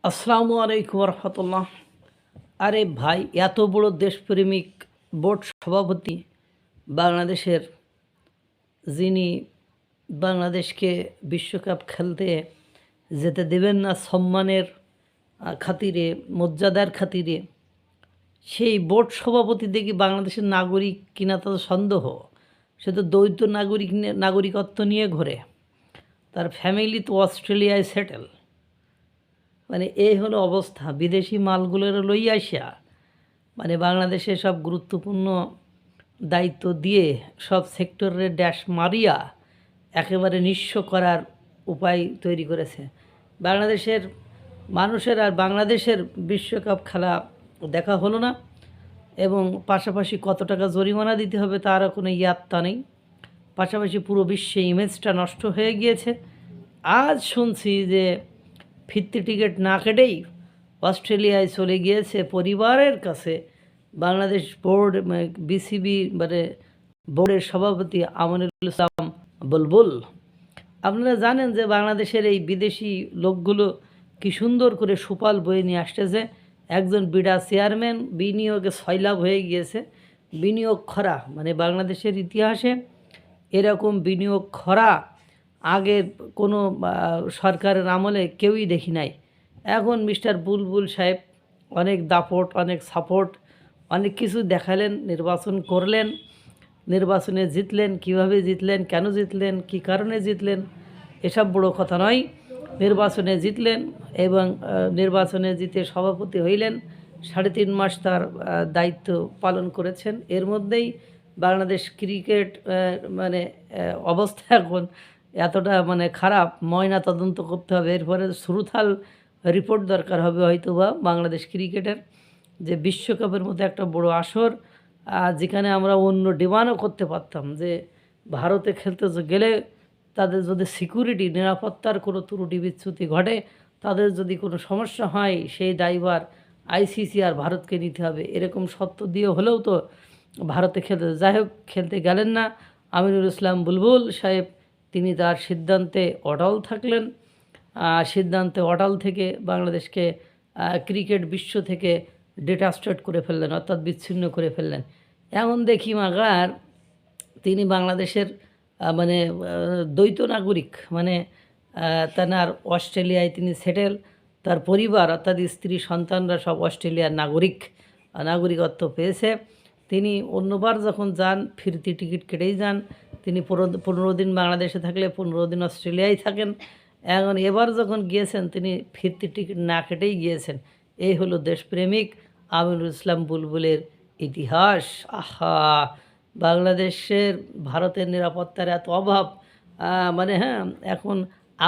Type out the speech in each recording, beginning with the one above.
আসসালামু আলাইকুম রহমতুল্লাহ। আরে ভাই, এত বড় দেশপ্রেমিক বোর্ড সভাপতি বাংলাদেশের, যিনি বাংলাদেশকে বিশ্বকাপ খেলতে যেতে দেবেন না সম্মানের খাতিরে, মর্যাদার খাতিরে, সেই বোর্ড সভাপতি দেখি বাংলাদেশের নাগরিক কিনা তো সন্দেহ। সে তো দ্বৈত নাগরিকত্ব নিয়ে ঘোরে, তার ফ্যামিলি তো অস্ট্রেলিয়ায় সেটেল। মানে এই হলো অবস্থা। বিদেশি মালগুলোর লই আসা মানে বাংলাদেশে সব গুরুত্বপূর্ণ দায়িত্ব দিয়ে সব সেক্টরে ড্যাশ মারিয়া একেবারে নিঃস্ব করার উপায় তৈরি করেছে। বাংলাদেশের মানুষের আর বাংলাদেশের বিশ্বকাপ খেলা দেখা হলো না, এবং পাশাপাশি কত টাকা জরিমানা দিতে হবে তারও কোনো ইয়াত্তা নেই। পাশাপাশি পুরো বিশ্বে ইমেজটা নষ্ট হয়ে গিয়েছে। আজ শুনছি যে ফিরতি টিকিট না কেটেই অস্ট্রেলিয়ায় চলে গিয়েছে পরিবারের কাছে বাংলাদেশ বোর্ড, বিসিবি মানে বোর্ডের সভাপতি আমিনুল ইসলাম বুলবুল। আপনারা জানেন যে বাংলাদেশের এই বিদেশি লোকগুলো কি সুন্দর করে সুপাল বয়ে নিয়ে আসতেছে। একজন বিডা চেয়ারম্যান বিনিয়োগে সয়লাভ হয়ে গিয়েছে। বিনিয়োগ খরা, মানে বাংলাদেশের ইতিহাসে এরকম বিনিয়োগ খরা আগের কোনো সরকারের আমলে কেউই দেখি নাই। এখন মিস্টার বুলবুল সাহেব অনেক দাপট, অনেক সাপোর্ট, অনেক কিছু দেখালেন, নির্বাচন করলেন, নির্বাচনে জিতলেন, কিভাবে জিতলেন, কেন জিতলেন, কি কারণে জিতলেন, এসব বড় কথা নয়। নির্বাচনে জিতলেন এবং নির্বাচনে জিতে সভাপতি হইলেন। 3.5 মাস তার দায়িত্ব পালন করেছেন। এর মধ্যেই বাংলাদেশ ক্রিকেট মানে অবস্থা এখন এতটা মানে খারাপ, ময়না তদন্ত করতে হবে। এরপরে সুরুথাল রিপোর্ট দরকার হবে হয়তোবা বাংলাদেশ ক্রিকেটের, যে বিশ্বকাপের মতো একটা বড় আসর, যেখানে আমরা অন্য ডিমান্ডও করতে পারতাম যে ভারতে খেলতে গেলে তাদের যদি সিকিউরিটি, নিরাপত্তার কোনো ত্রুটি বিচ্যুতি ঘটে, তাদের যদি কোনো সমস্যা হয়, সেই দায়ভার আইসিসি আর ভারতকে নিতে হবে। এরকম সত্য দিয়ে হলেও তো ভারতে খেলতে, যাই হোক খেলতে গেলেন না আমিনুল ইসলাম বুলবুল সাহেব। তিনি তার সিদ্ধান্তে অটল থাকলেন। সিদ্ধান্তে অটল থেকে বাংলাদেশকে ক্রিকেট বিশ্ব থেকে ডিটাস্টেড করে ফেললেন, অর্থাৎ বিচ্ছিন্ন করে ফেললেন। এখন দেখি মাগার তিনি বাংলাদেশের মানে দ্বৈত নাগরিক, মানে তার অস্ট্রেলিয়ায় তিনি সেটেল, তার পরিবার অর্থাৎ স্ত্রী সন্তানরা সব অস্ট্রেলিয়ার নাগরিকত্ব পেয়েছে। তিনি অন্যবার যখন যান ফিরতি টিকিট কেটেই যান। তিনি 15 দিন বাংলাদেশে থাকলে 15 দিন অস্ট্রেলিয়ায় থাকেন। এখন এবার যখন গিয়েছেন তিনি ফিরতি টিকিট না কেটেই গিয়েছেন। এই হলো দেশপ্রেমিক আমিনুল ইসলাম বুলবুলের ইতিহাস। আহা, বাংলাদেশের ভারতের নিরাপত্তার এত অভাব, মানে হ্যাঁ, এখন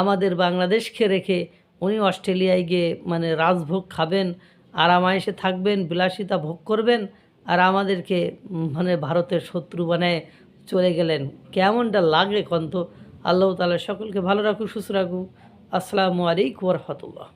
আমাদের বাংলাদেশকে রেখে উনি অস্ট্রেলিয়ায় গিয়ে মানে রাজভোগ খাবেন, আরামায়েশে থাকবেন, বিলাসিতা ভোগ করবেন, আর আমাদেরকে মানে ভারতের শত্রু বানায় চলে গেলেন। কেমনটা লাগে কন্ত। আল্লাহ তাআলা সকলকে ভালো রাখুক, সুস্থ রাখুক। আসসালামু আলাইকুম ওয়া রাহমাতুল্লাহ।